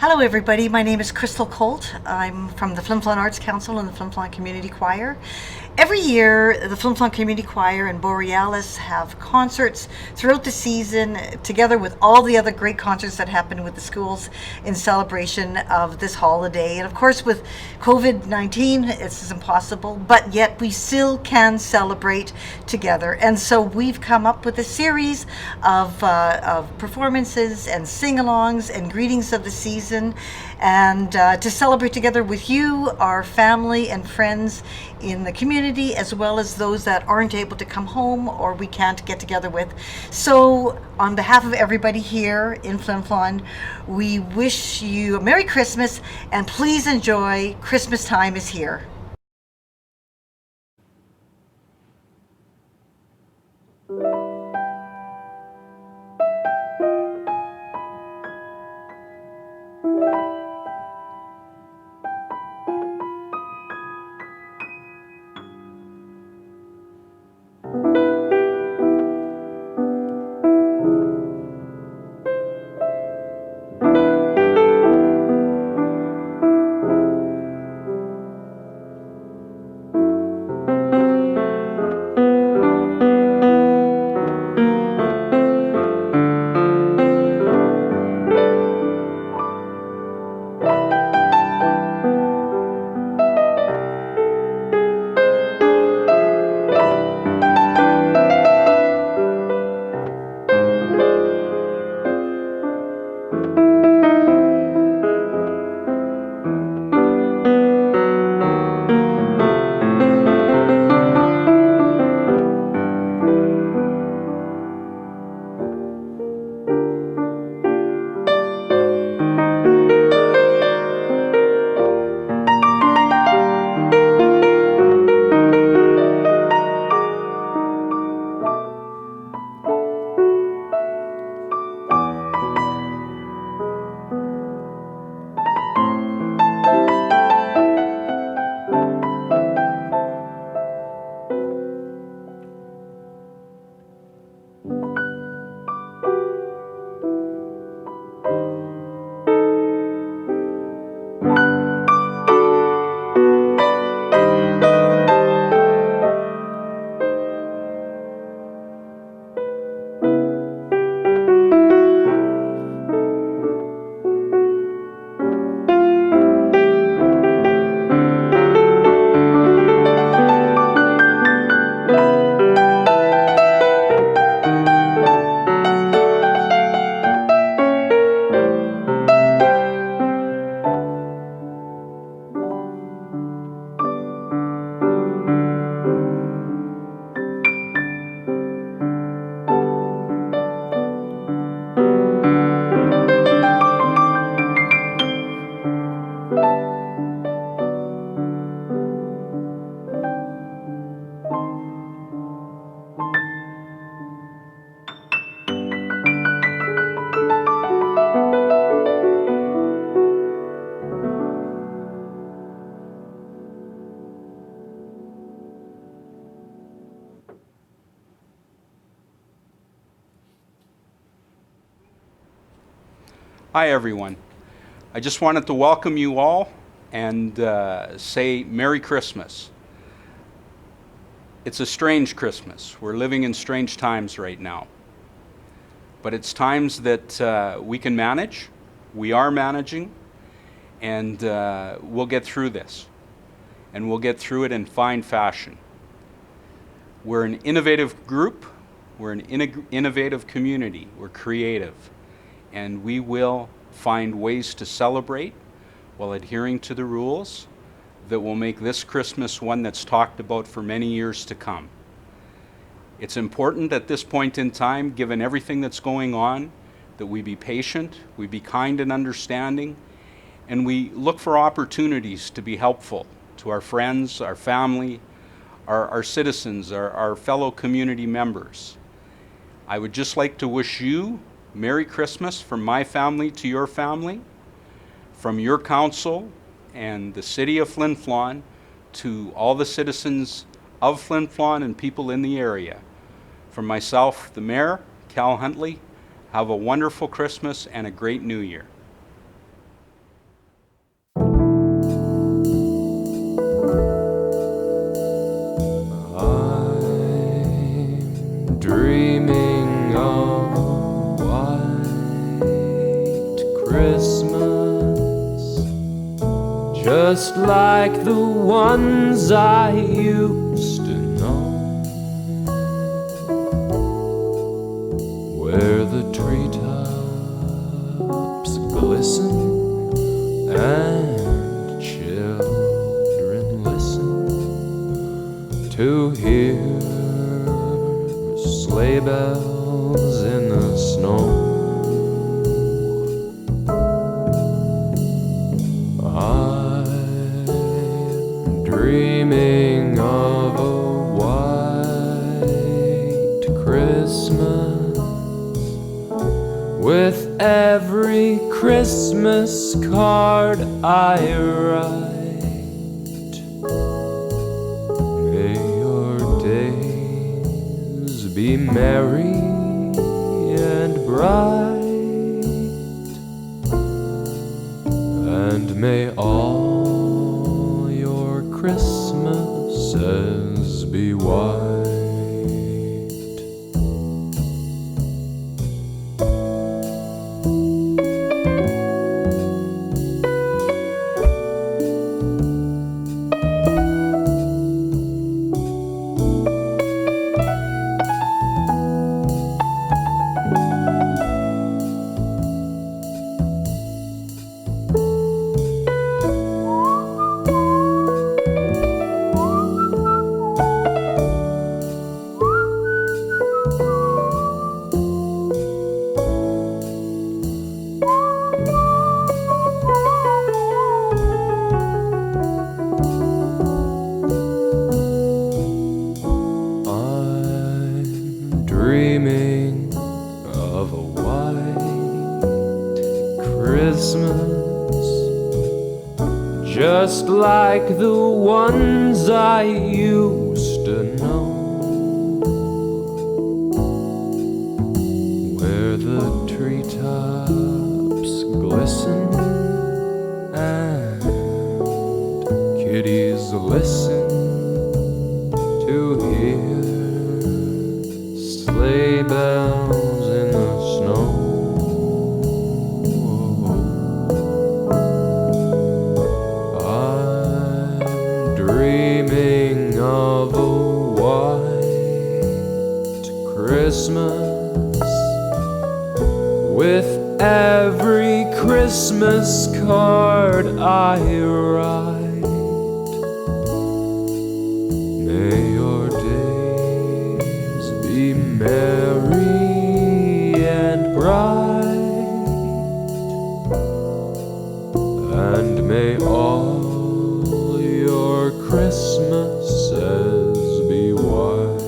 Hello everybody, my name is Crystal Colt. I'm from the Flin Flon Arts Council and the Flin Flon Community Choir. Every year, the Flin Flon Community Choir and Borealis have concerts throughout the season, together with all the other great concerts that happen with the schools in celebration of this holiday. And of course, with COVID-19, it's impossible, but yet we still can celebrate together. And so we've come up with a series of performances and sing-alongs and greetings of the season, and to celebrate together with you, our family and friends in the community, as well as those that aren't able to come home or we can't get together with. So on behalf of everybody here in Flin Flon, we wish you a Merry Christmas, and please enjoy. Christmas time is here. Hi everyone. I just wanted to welcome you all and say Merry Christmas. It's a strange Christmas. We're living in strange times right now. But it's times that we can manage. We are managing, and we'll get through this. And we'll get through it in fine fashion. We're an innovative group. We're an innovative community. We're creative. And we will find ways to celebrate while adhering to the rules that will make this Christmas one that's talked about for many years to come. It's important at this point in time, given everything that's going on, that we be patient, we be kind and understanding, and we look for opportunities to be helpful to our friends, our family, our citizens, our fellow community members. I would just like to wish you Merry Christmas from my family to your family, from your council and the city of Flin Flon to all the citizens of Flin Flon and people in the area. From myself, the mayor, Cal Huntley, have a wonderful Christmas and a great New Year. Christmas, just like the ones I used to know, where the treetops glisten and children listen to hear sleigh bells in the snow. I'm dreaming of a white Christmas, with every Christmas card I write. May your days be merry and bright, and may all your Christmases be white. Dreaming of a white Christmas, just like the ones I used to know, where the treetops glisten and kitties listen to hear sleigh bells in the snow. I'm dreaming of a white Christmas, with every Christmas card I write. May your days be merry and bright, and may all your Christmases be white.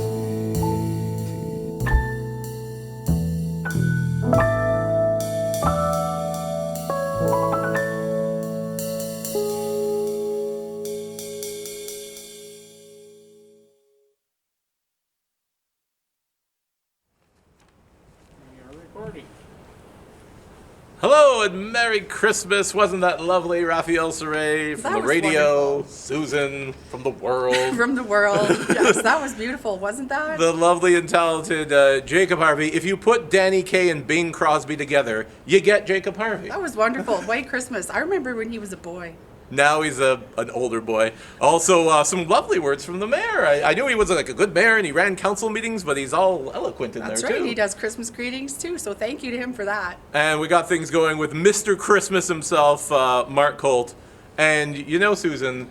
Hello and Merry Christmas. Wasn't that lovely? Raphael Saray from That the was radio, wonderful. Susan from the world, From the world. Yes, that was beautiful, wasn't that? the lovely and talented Jacob Harvey. If you put Danny Kaye and Bing Crosby together, you get Jacob Harvey. That was wonderful. White Christmas. I remember when he was a boy. Now he's an older boy. Also, some lovely words from the mayor. I knew he was like a good mayor and he ran council meetings, but he's all eloquent in That's there right. too. He does Christmas greetings too, so thank you to him for that. And we got things going with Mr. Christmas himself, Mark Colt. And you know, Susan,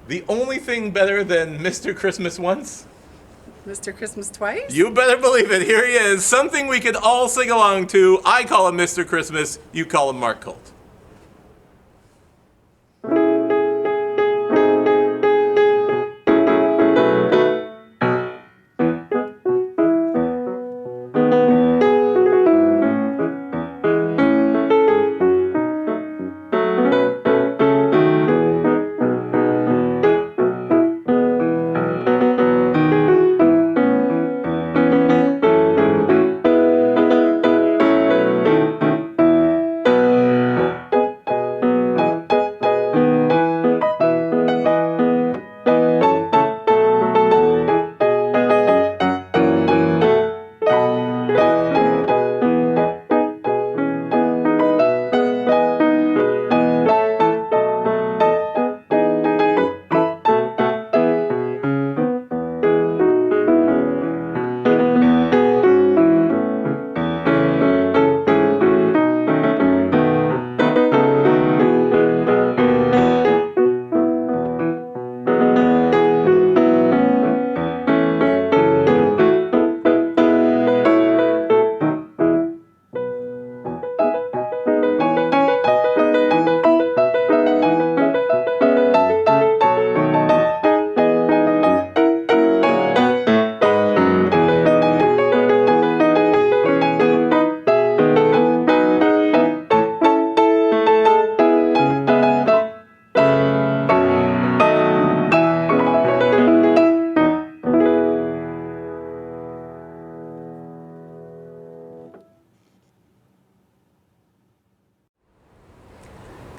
the only thing better than Mr. Christmas once? Mr. Christmas twice? You better believe it. Here he is. Something we could all sing along to. I call him Mr. Christmas. You call him Mark Colt.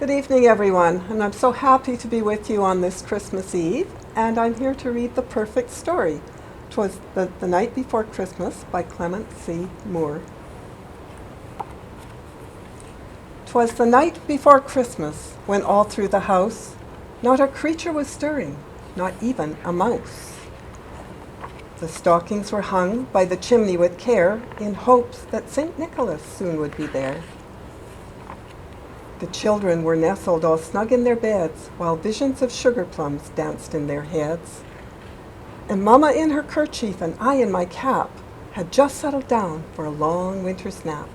Good evening, everyone, and I'm so happy to be with you on this Christmas Eve, and I'm here to read The Perfect Story. 'Twas the Night Before Christmas by Clement C. Moore. 'Twas the night before Christmas, when all through the house not a creature was stirring, not even a mouse. The stockings were hung by the chimney with care, in hopes that St. Nicholas soon would be there. The children were nestled all snug in their beds, while visions of sugar plums danced in their heads. And Mamma in her kerchief and I in my cap had just settled down for a long winter's nap.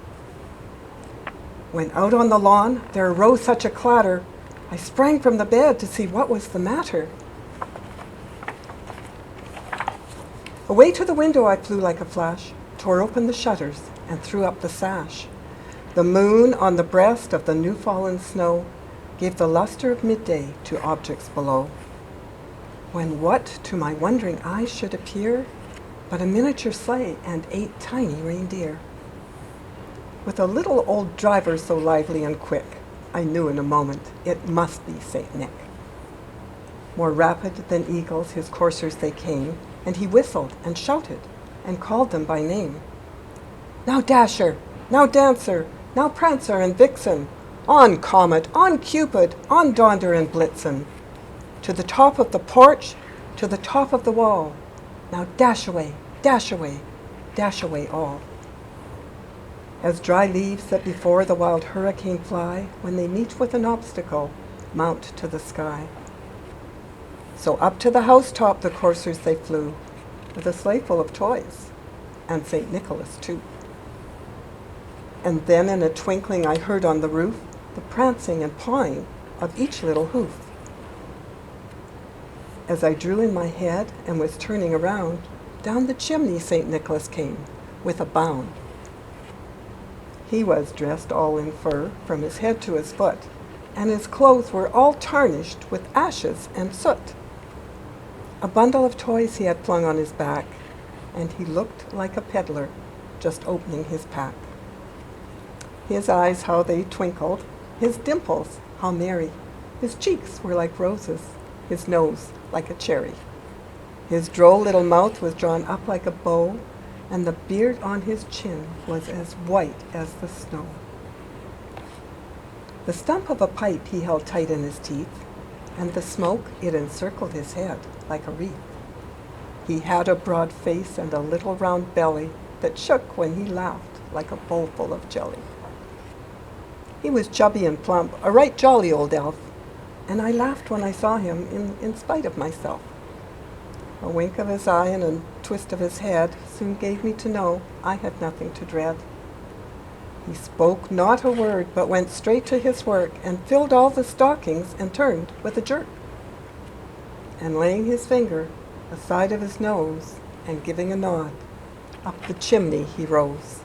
When out on the lawn there arose such a clatter, I sprang from the bed to see what was the matter. Away to the window I flew like a flash, tore open the shutters, and threw up the sash. The moon on the breast of the new-fallen snow gave the luster of midday to objects below. When what to my wondering eyes should appear but a miniature sleigh and 8 tiny reindeer. With a little old driver so lively and quick, I knew in a moment it must be St. Nick. More rapid than eagles his coursers they came, and he whistled and shouted and called them by name. Now Dasher, now Dancer, now Prancer and Vixen, on Comet, on Cupid, on Donder and Blitzen, to the top of the porch, to the top of the wall, now dash away, dash away, dash away all. As dry leaves that before the wild hurricane fly, when they meet with an obstacle, mount to the sky. So up to the housetop the coursers they flew, with a sleigh full of toys, and St. Nicholas too. And then in a twinkling I heard on the roof the prancing and pawing of each little hoof. As I drew in my head and was turning around, down the chimney St. Nicholas came with a bound. He was dressed all in fur from his head to his foot, and his clothes were all tarnished with ashes and soot. A bundle of toys he had flung on his back, and he looked like a peddler just opening his pack. His eyes, how they twinkled, his dimples, how merry. His cheeks were like roses, his nose like a cherry. His droll little mouth was drawn up like a bow, and the beard on his chin was as white as the snow. The stump of a pipe he held tight in his teeth, and the smoke, it encircled his head like a wreath. He had a broad face and a little round belly that shook when he laughed like a bowl full of jelly. He was chubby and plump, a right jolly old elf, and I laughed when I saw him in spite of myself. A wink of his eye and a twist of his head soon gave me to know I had nothing to dread. He spoke not a word, but went straight to his work and filled all the stockings and turned with a jerk. And laying his finger aside of his nose and giving a nod, up the chimney he rose.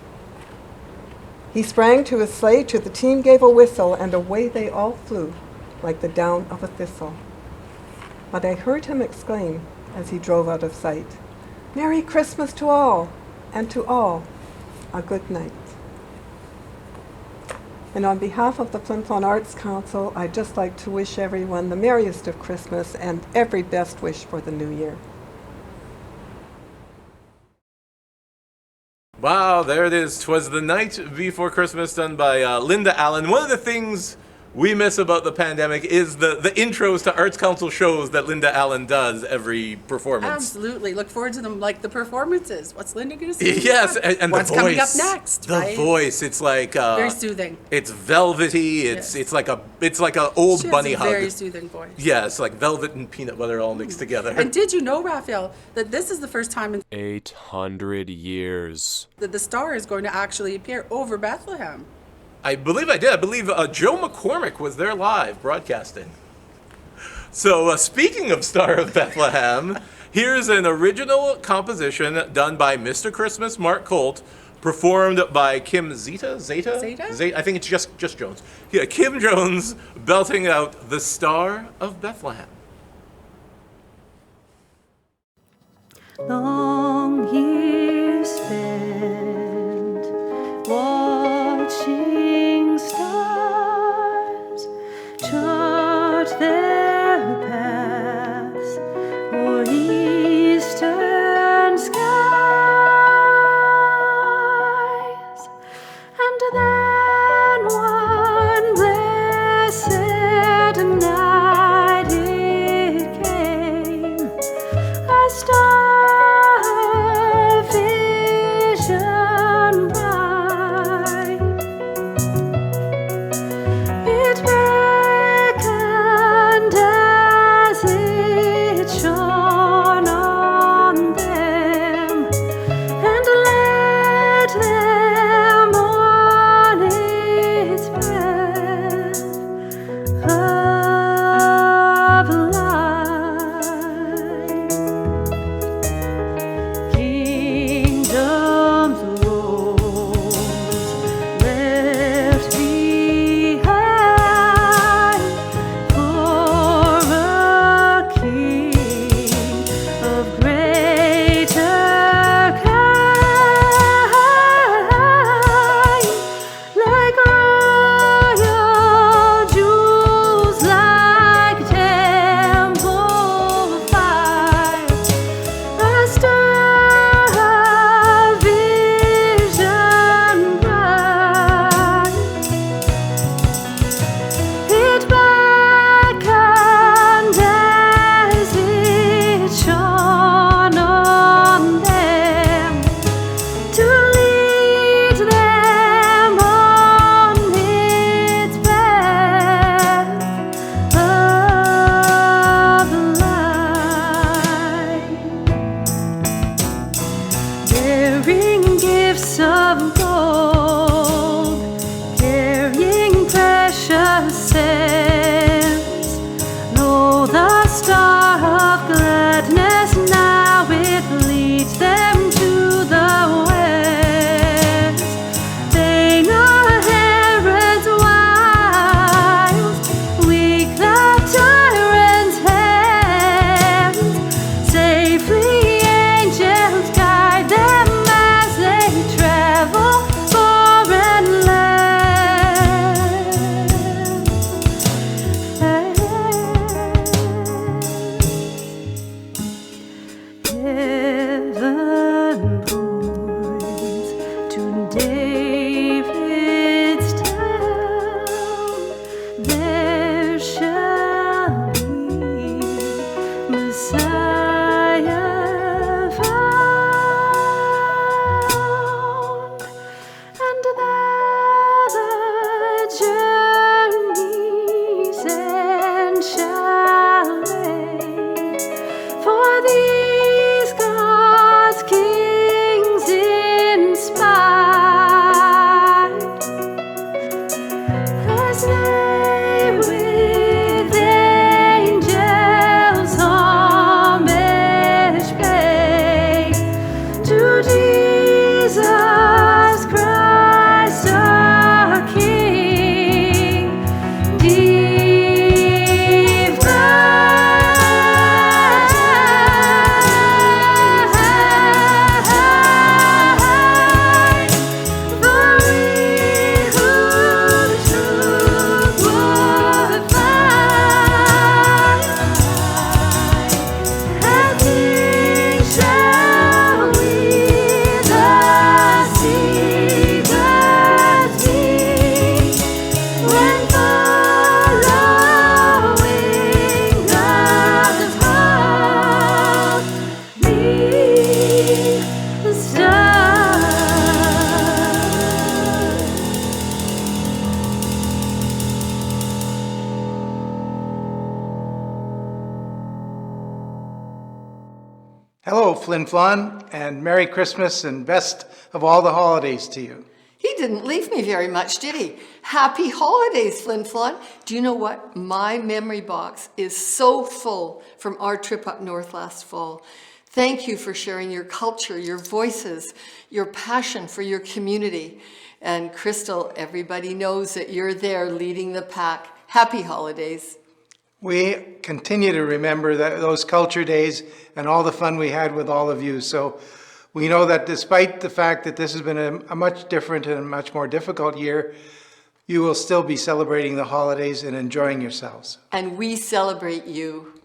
He sprang to his sleigh, to the team gave a whistle, and away they all flew like the down of a thistle. But I heard him exclaim, as he drove out of sight, "Merry Christmas to all, and to all a good night." And on behalf of the Flin Flon Arts Council, I'd just like to wish everyone the merriest of Christmas and every best wish for the new year. Wow, there it is. 'Twas the Night Before Christmas, done by Linda Allen. One of the things we miss about the pandemic is the intros to Arts Council shows that Linda Allen does every performance. Absolutely. Look forward to them, like the performances. What's Linda going to say? Yes, and what's the voice. coming up next, The right? voice, it's like Very soothing. It's velvety. It's Yes. like a old She has bunny a hug. very soothing voice. Yeah, it's like velvet and peanut butter all mixed together. And did you know, Raphael, that this is the first time 800 years. that the star is going to actually appear over Bethlehem? I believe I did. I believe Joe McCormick was there live broadcasting. So speaking of Star of Bethlehem, here's an original composition done by Mr. Christmas, Mark Colt, performed by Kim Zeta? I think it's just Jones. Yeah, Kim Jones belting out The Star of Bethlehem. Long years spent watching stars Hello, Flin Flon, and Merry Christmas and best of all the holidays to you. He didn't leave me very much, did he? Happy holidays, Flin Flon. Do you know what? My memory box is so full from our trip up north last fall. Thank you for sharing your culture, your voices, your passion for your community. And Crystal, everybody knows that you're there leading the pack. Happy holidays. We continue to remember those culture days and all the fun we had with all of you. So we know that despite the fact that this has been a much different and a much more difficult year, you will still be celebrating the holidays and enjoying yourselves. And we celebrate you.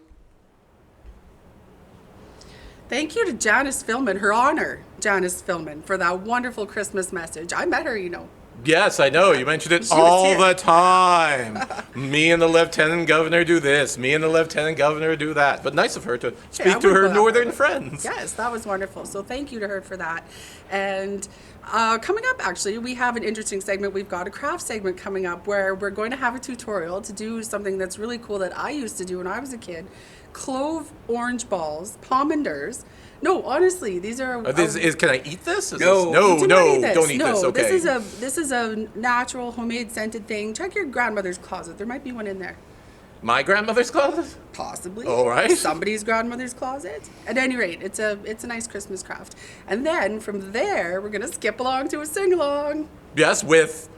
Thank you to Janice Philman, her honor, Janice Philman, for that wonderful Christmas message. I met her, you know. Yes, I know. You mentioned it was all here. the time. Me and the lieutenant governor do this. Me and the lieutenant governor do that. But nice of her to speak to her northern friends. Yes, that was wonderful. So thank you to her for that. And coming up, actually, we have an interesting segment. We've got a craft segment coming up where we're going to have a tutorial to do something that's really cool that I used to do when I was a kid. Clove orange balls, pomanders. No, honestly, these are. Can I eat this? No, don't eat this. Okay. This is a natural, homemade, scented thing. Check your grandmother's closet. There might be one in there. My grandmother's closet? Possibly. All right. Somebody's grandmother's closet. At any rate, it's a nice Christmas craft. And then from there, we're gonna skip along to a sing along. Yes, with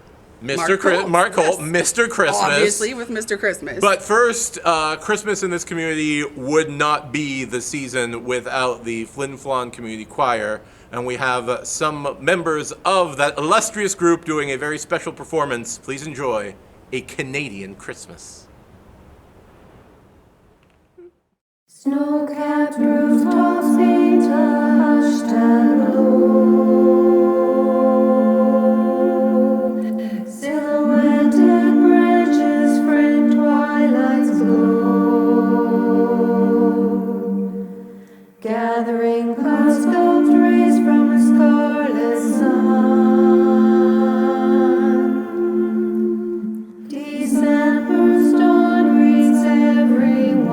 Mark Holt, Mr. Christmas. Obviously, with Mr. Christmas. But first, Christmas in this community would not be the season without the Flin Flon Community Choir. And we have some members of that illustrious group doing a very special performance. Please enjoy A Canadian Christmas. Snow-capped rooftops paint a hushed hello. Silhouetted branches frame twilight's glow. Gathering clouds sculpt rays from a scarlet sun. December's dawn greets everyone.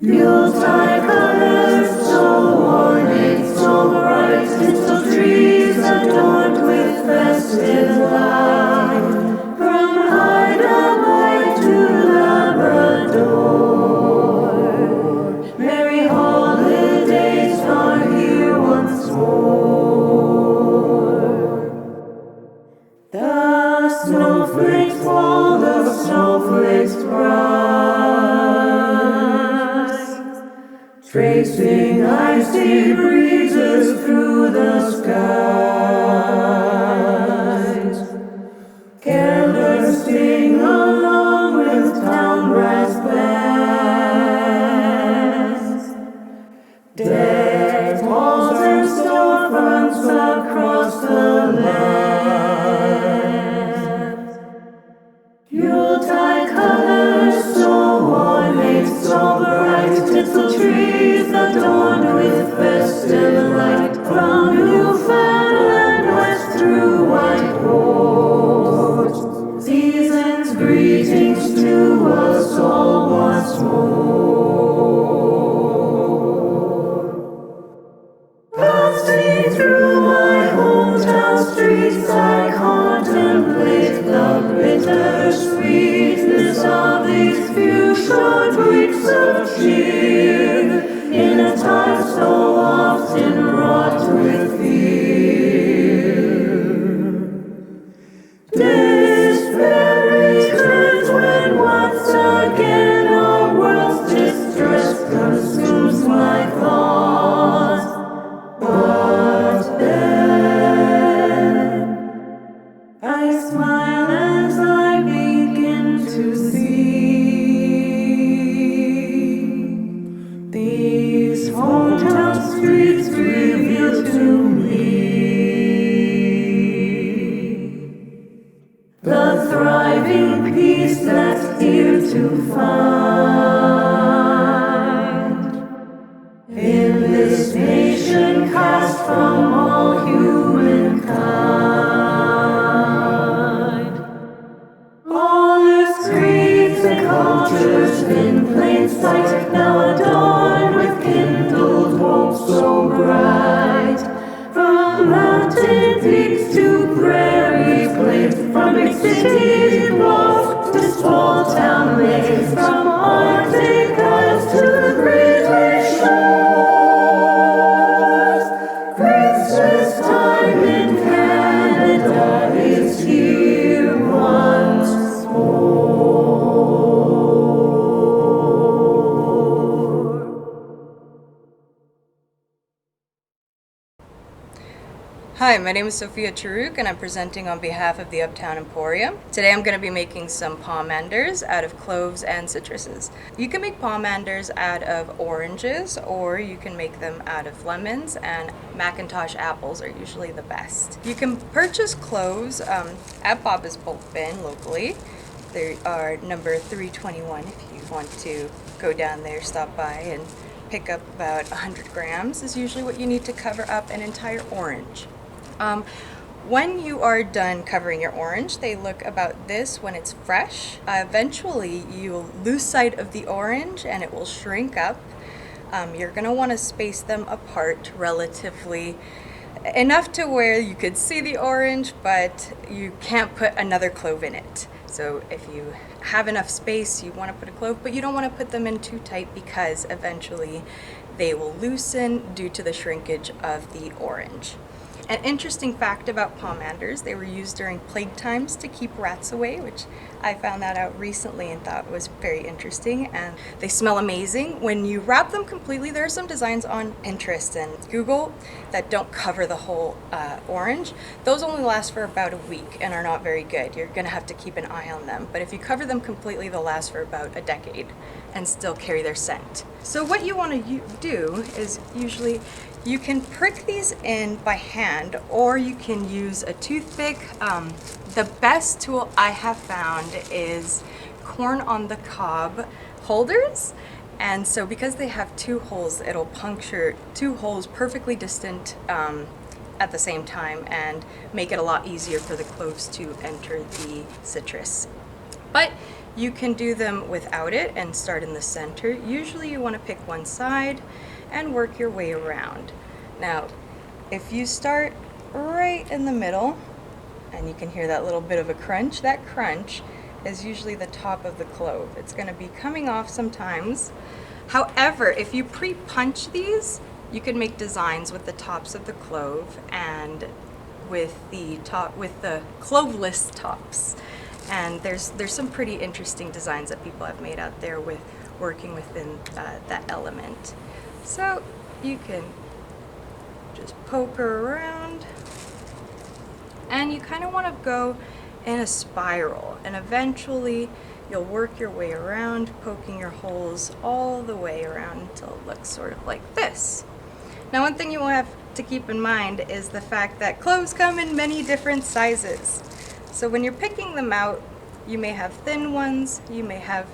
Yuletide colors so ornate, so bright, tinsel trees adorned with festive light. From Haida to Labrador, merry holidays are here once more. The snowflakes fall, the snowflakes rise, tracing icy breezes through the skies. Carolers sing along with town brass bands. Decked halls and storefronts across the land. Yuletide colors so ornate, so bright, tinsel trees adorned with festive light. From Newfoundland west through White Horse, season's greetings to us all once more. Passing through my hometown streets, I contemplate the bittersweetness of these few short weeks of cheer, in a time so often wrought with fear. Despair returns when once again our world's distress consumes my thoughts. But then I smile as I begin to see these hometown streets reveal to me the thriving peace that's here to find in this nation cast from all humankind. All its creeds and cultures in plain sight now. great city walks, this small town lays from Arctic ice to the great lake shores. Christmas time in Canada is here once more. Hi, my name is Sophia Charuk and I'm presenting on behalf of the Uptown Emporium. Today I'm going to be making some pomanders out of cloves and citruses. You can make pomanders out of oranges or you can make them out of lemons, and Macintosh apples are usually the best. You can purchase cloves at Baba's Bulk Bin locally. They are number 321 if you want to go down there, stop by and pick up about 100 grams is usually what you need to cover up an entire orange. When you are done covering your orange, they look about this when it's fresh. Eventually, you'll lose sight of the orange and it will shrink up. You're going to want to space them apart relatively enough to where you could see the orange, but you can't put another clove in it. So if you have enough space, you want to put a clove, but you don't want to put them in too tight because eventually they will loosen due to the shrinkage of the orange. An interesting fact about pomanders, they were used during plague times to keep rats away, which I found that out recently and thought was very interesting, and they smell amazing. When you wrap them completely, there are some designs on Pinterest and Google that don't cover the whole orange. Those only last for about a week and are not very good. You're going to have to keep an eye on them, but if you cover them completely, they'll last for about a decade and still carry their scent. So what you want to do is usually you can prick these in by hand, or you can use a toothpick. The best tool I have found is corn on the cob holders. And so because they have two holes, it'll puncture two holes perfectly distant at the same time and make it a lot easier for the cloves to enter the citrus. But you can do them without it and start in the center. Usually you want to pick one side and work your way around. Now, if you start right in the middle, and you can hear that little bit of a crunch, that crunch is usually the top of the clove. It's going to be coming off sometimes. However, if you pre-punch these, you can make designs with the tops of the clove and with the cloveless tops. And there's some pretty interesting designs that people have made out there with working within that element. So you can just poke her around, and you kind of want to go in a spiral, and eventually you'll work your way around, poking your holes all the way around until it looks sort of like this. Now, one thing you will have to keep in mind is the fact that cloves come in many different sizes. So when you're picking them out, you may have thin ones, you may have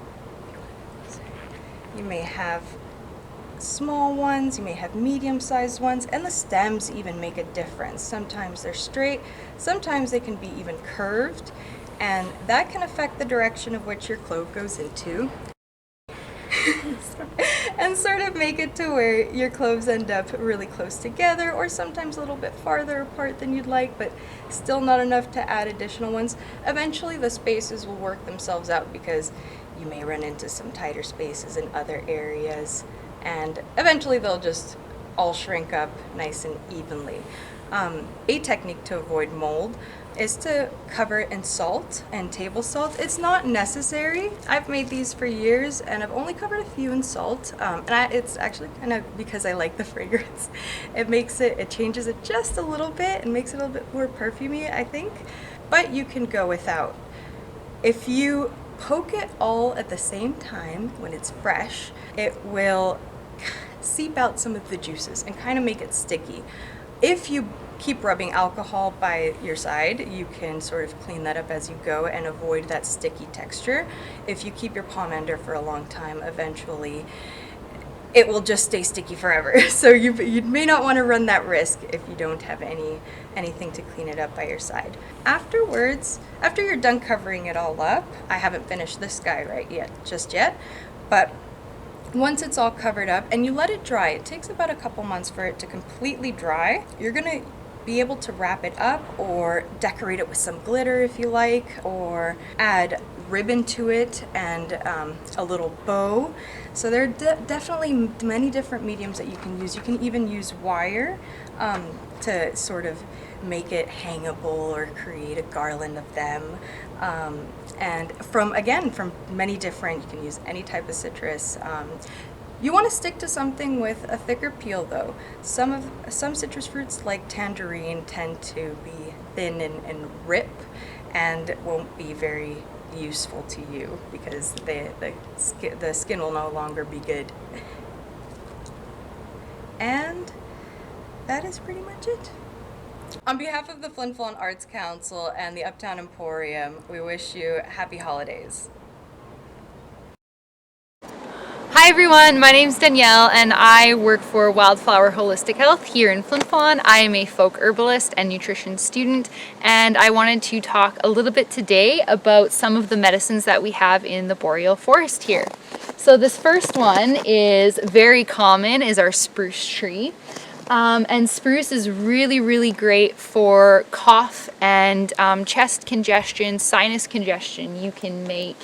small ones, you may have medium-sized ones, and the stems even make a difference. Sometimes they're straight, sometimes they can be even curved, and that can affect the direction of which your clove goes into. And sort of make it to where your cloves end up really close together, or sometimes a little bit farther apart than you'd like, but still not enough to add additional ones. Eventually the spaces will work themselves out because you may run into some tighter spaces in other areas, and eventually they'll just all shrink up nice and evenly. A technique to avoid mold is to cover it in salt and table salt. It's not necessary. I've made these for years and I've only covered a few in salt, and it's actually kind of because I like the fragrance. It changes it just a little bit and makes it a little bit more perfumey, I think, but you can go without. If you poke it all at the same time when it's fresh, it will seep out some of the juices and kind of make it sticky. If you keep rubbing alcohol by your side, you can sort of clean that up as you go and avoid that sticky texture. If you keep your pomander for a long time, eventually it will just stay sticky forever. So you may not want to run that risk if you don't have anything to clean it up by your side. Afterwards, after you're done covering it all up, I haven't finished this guy just yet, but once it's all covered up and you let it dry, it takes about a couple months for it to completely dry. You're gonna be able to wrap it up or decorate it with some glitter if you like, or add ribbon to it and a little bow. So there are definitely many different mediums that you can use. You can even use wire to sort of make it hangable or create a garland of them. And from many different, you can use any type of citrus. You want to stick to something with a thicker peel though. Some citrus fruits like tangerine tend to be thin and rip and won't be very useful to you because the skin will no longer be good. And that is pretty much it. On behalf of the Flin Flon Arts Council and the Uptown Emporium, we wish you happy holidays. Hi everyone, my name is Danielle and I work for Wildflower Holistic Health here in Flin Flon. I am a folk herbalist and nutrition student, and I wanted to talk a little bit today about some of the medicines that we have in the boreal forest here. So this first one is very common, is our spruce tree. And spruce is really great for cough and chest congestion, sinus congestion. You can make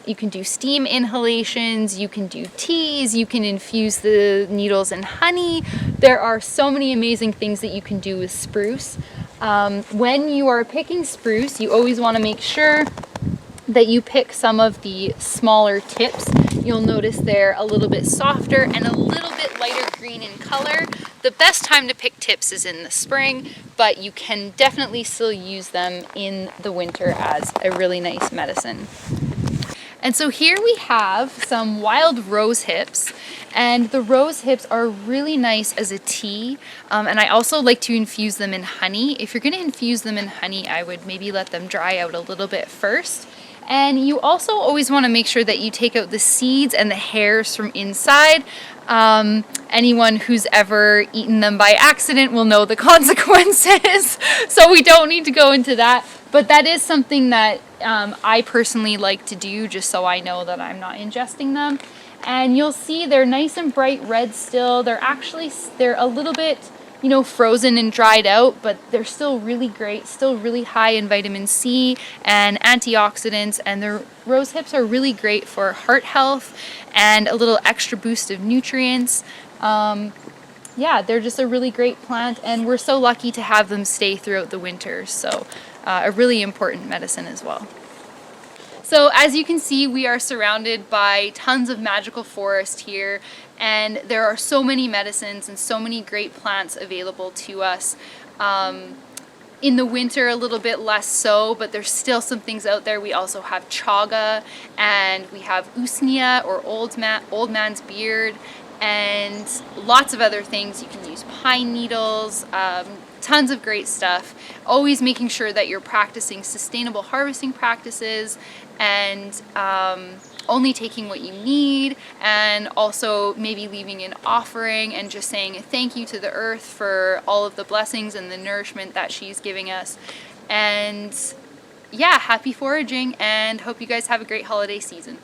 you can do steam inhalations, you can do teas, you can infuse the needles in honey. There are so many amazing things that you can do with spruce. When you are picking spruce, you always want to make sure that you pick some of the smaller tips. You'll notice they're a little bit softer and a little bit lighter green in color. The best time to pick tips is in the spring, but you can definitely still use them in the winter as a really nice medicine. And so here we have some wild rose hips, and the rose hips are really nice as a tea, and I also like to infuse them in honey. If you're going to infuse them in honey, I would maybe let them dry out a little bit first. And you also always want to make sure that you take out the seeds and the hairs from inside. Anyone who's ever eaten them by accident will know the consequences, so we don't need to go into that. But that is something that I personally like to do, just so I know that I'm not ingesting them. And you'll see they're nice and bright red still. They're a little bit, you know, frozen and dried out, but they're still really great, still really high in vitamin C and antioxidants, and the rose hips are really great for heart health and a little extra boost of nutrients. Yeah, they're just a really great plant, and we're so lucky to have them stay throughout the winter, so a really important medicine as well. So as you can see, we are surrounded by tons of magical forest here, and there are so many medicines and so many great plants available to us. In the winter, a little bit less so, but there's still some things out there. We also have chaga, and we have usnea, or old man's beard, and lots of other things. You can use pine needles, tons of great stuff. Always making sure that you're practicing sustainable harvesting practices and only taking what you need, and also maybe leaving an offering and just saying thank you to the earth for all of the blessings and the nourishment that she's giving us. And yeah, happy foraging, and hope you guys have a great holiday season.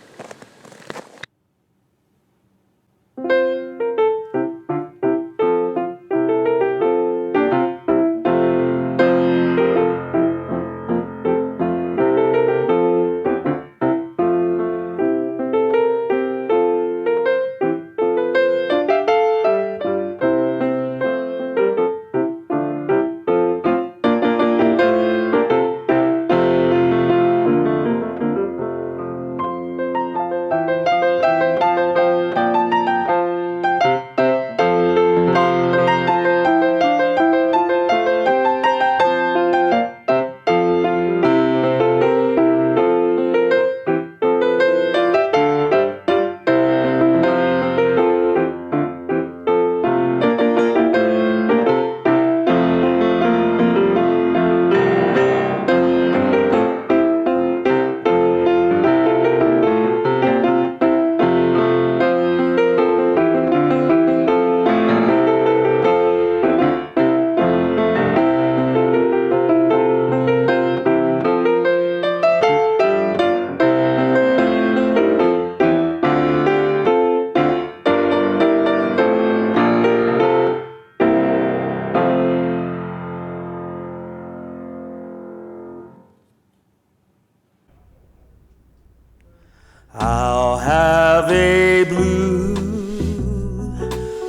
I'll have a blue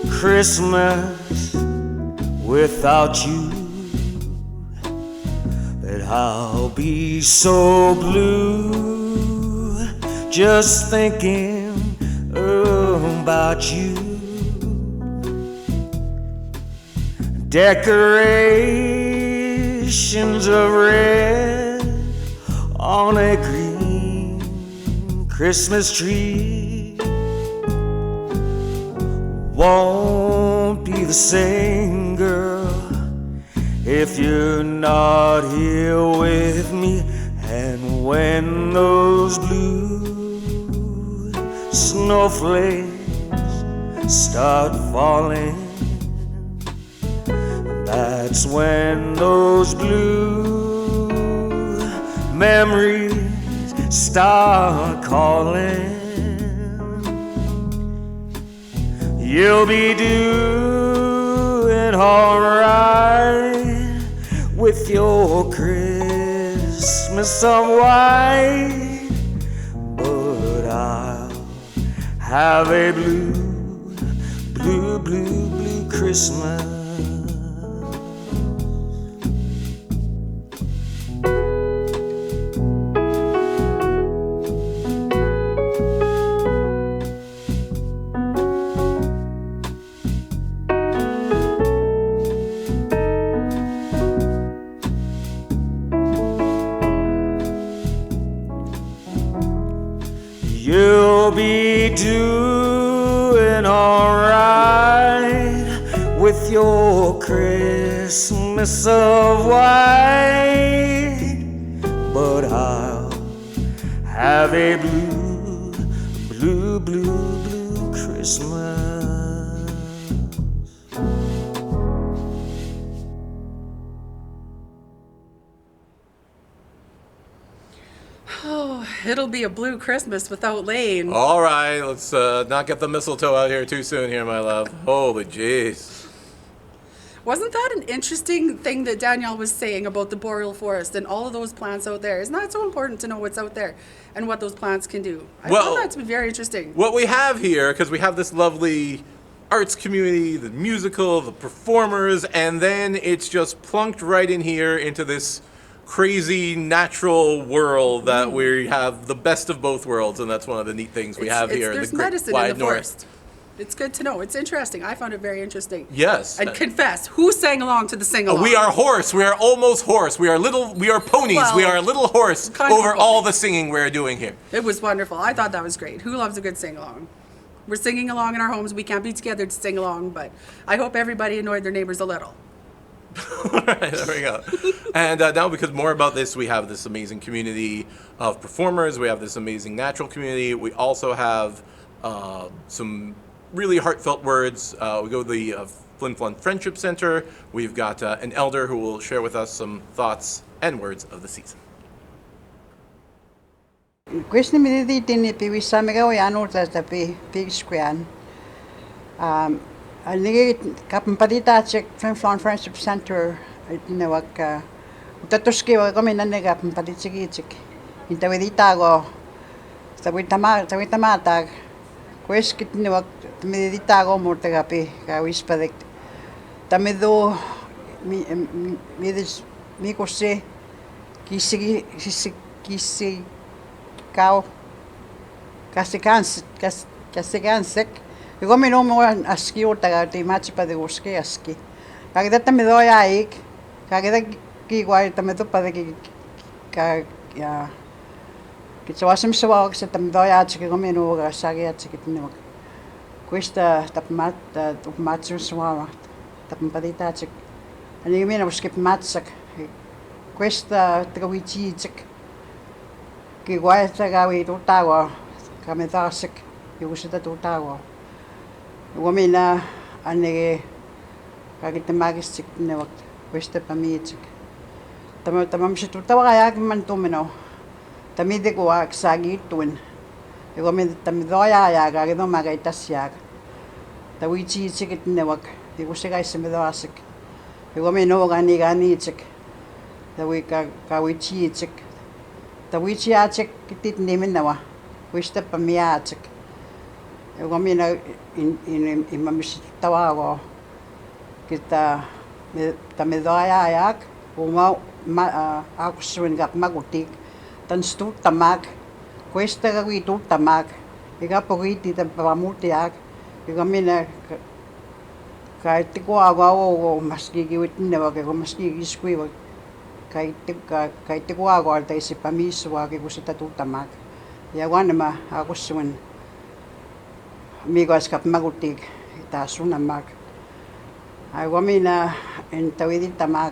Christmas without you. But I'll be so blue just thinking about you. Decorations of red on a green Christmas tree won't be the same, girl, if you're not here with me. And when those blue snowflakes start falling, that's when those blue memories start calling. You'll be doing alright with your Christmas of white, but I'll have a blue, blue, blue, blue Christmas. You'll be doing alright with your Christmas of white, but I'll have a blue, blue, blue, blue Christmas. Oh, it'll be a blue Christmas without Lane. All right, let's not get the mistletoe out here too soon here, my love. Holy jeez. Wasn't that an interesting thing that Danielle was saying about the boreal forest and all of those plants out there? Isn't that so important to know what's out there and what those plants can do? I found that to be very interesting. What we have here, because we have this lovely arts community, the musical, the performers, and then it's just plunked right in here into this crazy natural world that we have the best of both worlds, and that's one of the neat things we have here. There's in the medicine wide in the north. forest. It's good to know. It's interesting. I found it very interesting. Yes. And confess, who sang along to the sing-along? We are horse. We are almost horse. We are ponies. Well, we are a little horse kind of over a pony. all the singing we're doing here. It was wonderful. I thought that was great. Who loves a good sing-along? We're singing along in our homes. We can't be together to sing along, but I hope everybody annoyed their neighbors a little. All right, there we go. And now, because more about this, we have this amazing community of performers. We have this amazing natural community. We also have some really heartfelt words. We go to the Flin Flon Friendship Center. We've got an elder who will share with us some thoughts and words of the season. Questi mi ditini pivissamega o janulta tapi pigsquan. Aligi kapampadita check Flin Flon Friendship Center tinawag utatuski wa kami nanega kapampaditsigi intawidita go tawitamatag quest tinawag medita go mortagapi ka wispadik tamido midis mikose kisi kao kasikansek Ego mi no mo aski ortaga ti machi pa de uske aski. Kagida ta me doy aik, kagida ki guai ta me to pa de ki ka ya. Ki tsawasim sawa se ta me doy achi ke mi no ga sagi achi ki no. Questa ta mat ta matsu sawa ta padita achi. Ani mi no skip matsak. Questa ta wichi chik. Ki guai ta ga wi to tawa. Ka me dasik. Io usita to tawa. Wamina anege kagita magistik ne wakt questa pamichik tamam shitu tawaya man tumino tamide ko aksagi twin wamin tamidoya ya gagido magaitas ya tawichi chikit ne wak igusiga isimido asik wamino gani chik tawi ka kawichi chik tawichi achik kitit nimin nawa Kuista pa miatsik. Ego mina in imamisi tawago. Kita me doaya ayak. Uma ako suwin gak magutik. Tan stu tamak. Kuista gawitu tamak. Iga pogiti tan pamutiak. Iga mina kahit ko ako maski giwit na wag ko maski giskwi wag kahit ko ako altay si pamiso wag ko sa tatamak ya wana ma ako suwan amigo as kap magutig itasun namak ay wamina entawidi tamak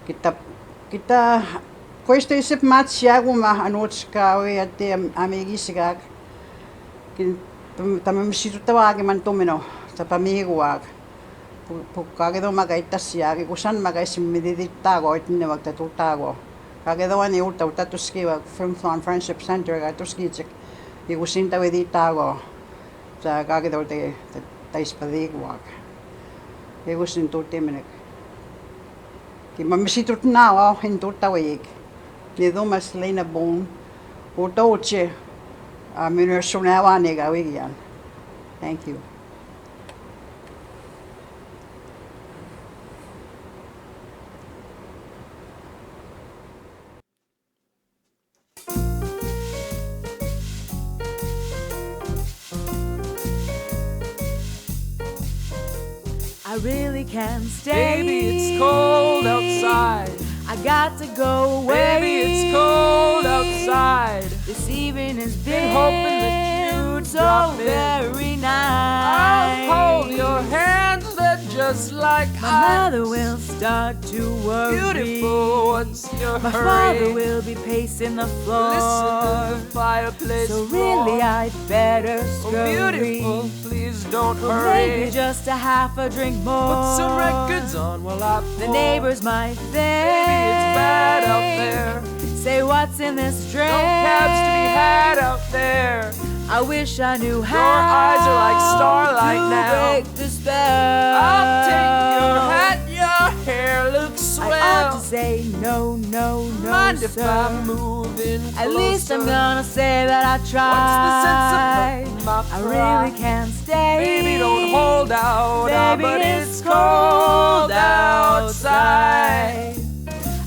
kita questo isip mat siya ma anots ka we at amigi sigak tamamisitu tawagi man tumino sa pamiguwag. Kagedo magaitasiyagi kusan magaisimiditago itne magtatutago. Kagedo ani ulta utatuskiwag Flin Flon Friendship Center gatuskijik. Igusinta weditago sa kagedo te taispadiguwag. Igusin tutiminik. Ki mamisitut na hintutawig. Nido mas lena bon. Utoche minursunawa gawigyan. Thank you. I really can't stay. Baby, it's cold outside. I got to go away. Baby, it's cold outside. This evening has Been hoping that you'd so drop in. very I'll nice. hold your hands, they're just like My mother will start to worry. Beautiful, what's your My hurry? father will be pacing the floor. Listen to the fireplace So roar. really I'd better Oh, scurry. beautiful, please don't Or hurry. maybe just a half a drink more. Put some records on while I The pour. neighbors might think. Baby, it's bad out there. Say what's in this drink. No cabs to be had out there. I wish I knew how. Your eyes are like starlight to now. break the spell. I'll take your hat, your hair looks swell. I ought to say no, no, no, Mind sir. if I move in At least I'm closer? gonna say that I tried. What's the sense of hurting my I pride? really can't stay. Baby, don't hold out, Baby, but it's cold outside.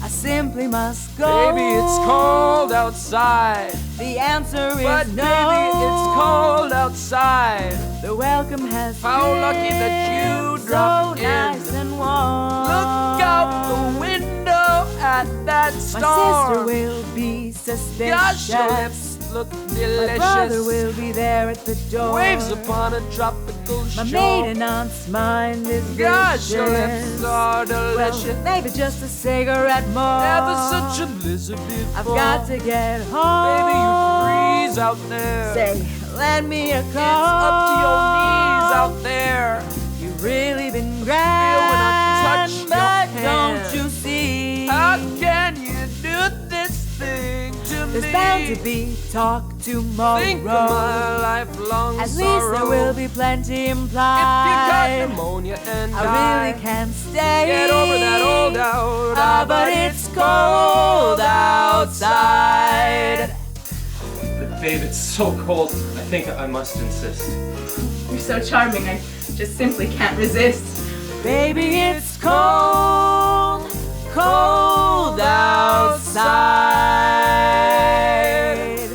I simply must go. Baby, it's cold outside. The answer is But no. baby, it's cold outside. The welcome has How been lucky that you so dropped in. nice and warm. Look out the window at that My storm. sister will be suspicious. Gosh, your lips look delicious. My brother will be there at the door. Waves upon a tropical My shore. maiden aunt's mind is Gosh, your vicious. lips are delicious. Well, maybe just a cigarette more. Never such a blizzard before. I've got to get home. Baby, you'd freeze out there. Say, lend me a coat. It's up to your knees out there. You've really been Feel grand, when I touch your but hand. don't you see? How can you do this thing to There's me? bound to be talk tomorrow. Think of my lifelong At least sorrow. there will be plenty implied. If you got pneumonia and I really can't stay. Get over that old doubt. But it's cold outside. Babe, it's so cold. I think I must insist. You're so charming, I just simply can't resist. Baby, it's cold, cold outside.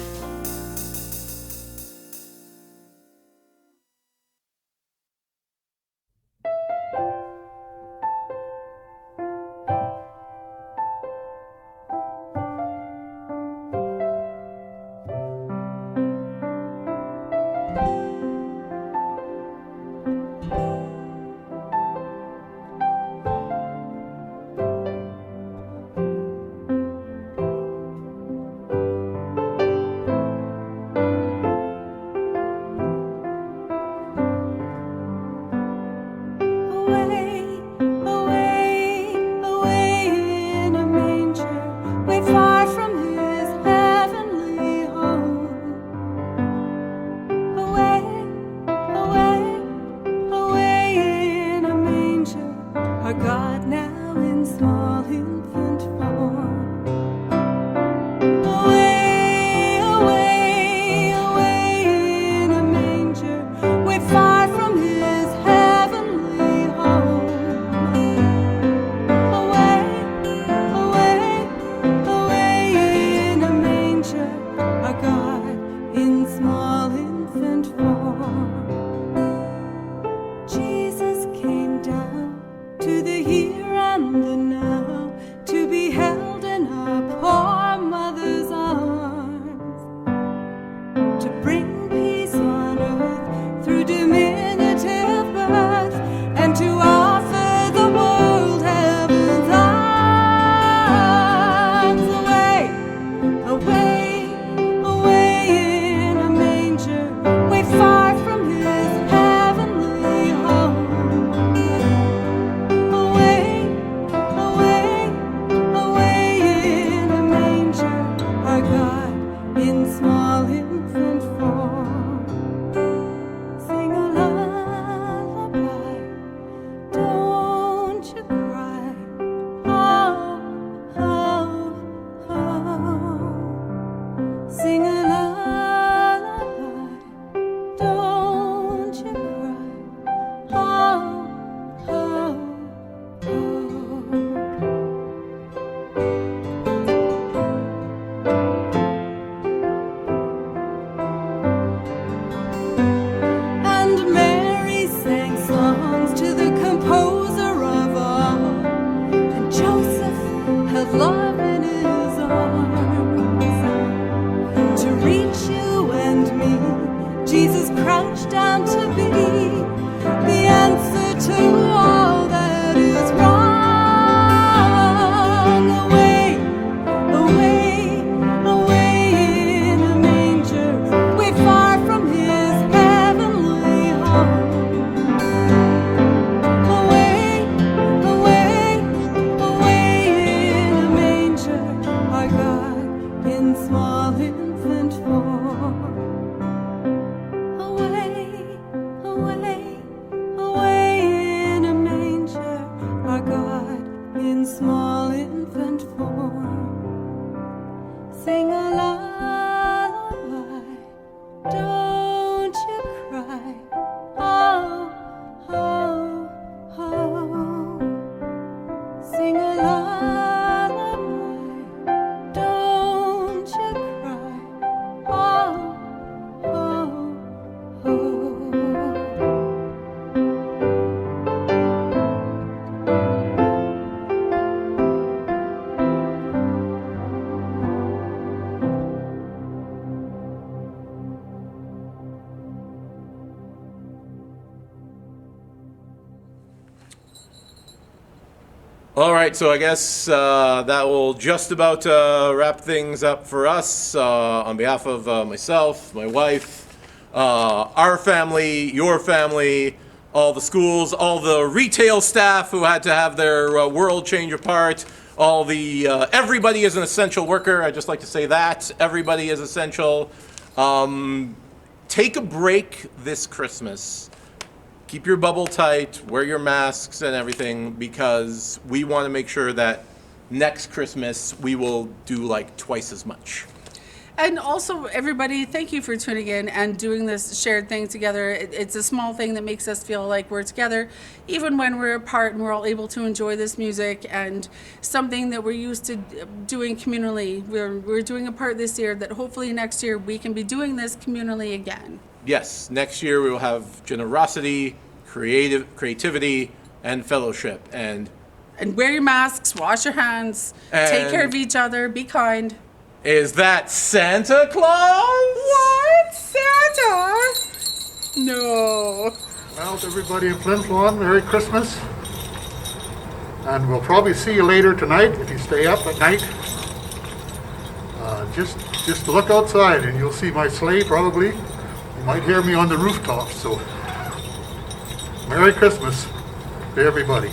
small infant form. Away, away, away in a manger, our God in small infant form. Sing a lullaby, don't you cry, oh, oh, oh. Sing a lullaby, don't you cry, oh, oh, oh. All right, so I guess that will just about wrap things up for us. On behalf of myself, my wife, our family, your family, all the schools, all the retail staff who had to have their world change apart, all the everybody is an essential worker. I'd just like to say that everybody is essential. Take a break this Christmas. Keep your bubble tight, wear your masks and everything, because we want to make sure that next Christmas we will do like twice as much. And also, everybody, thank you for tuning in and doing this shared thing together. It's a small thing that makes us feel like we're together, even when we're apart, and we're all able to enjoy this music and something that we're used to doing communally. We're doing a part this year that hopefully next year we can be doing this communally again. Yes, next year we will have generosity, creativity, and fellowship. And wear your masks, wash your hands, take care of each other, be kind. Is that Santa Claus? What? Santa? No. Well, to everybody in Flin Flon, Merry Christmas. And we'll probably see you later tonight if you stay up at night. Just look outside and you'll see my sleigh probably. You might hear me on the rooftop, so Merry Christmas to everybody.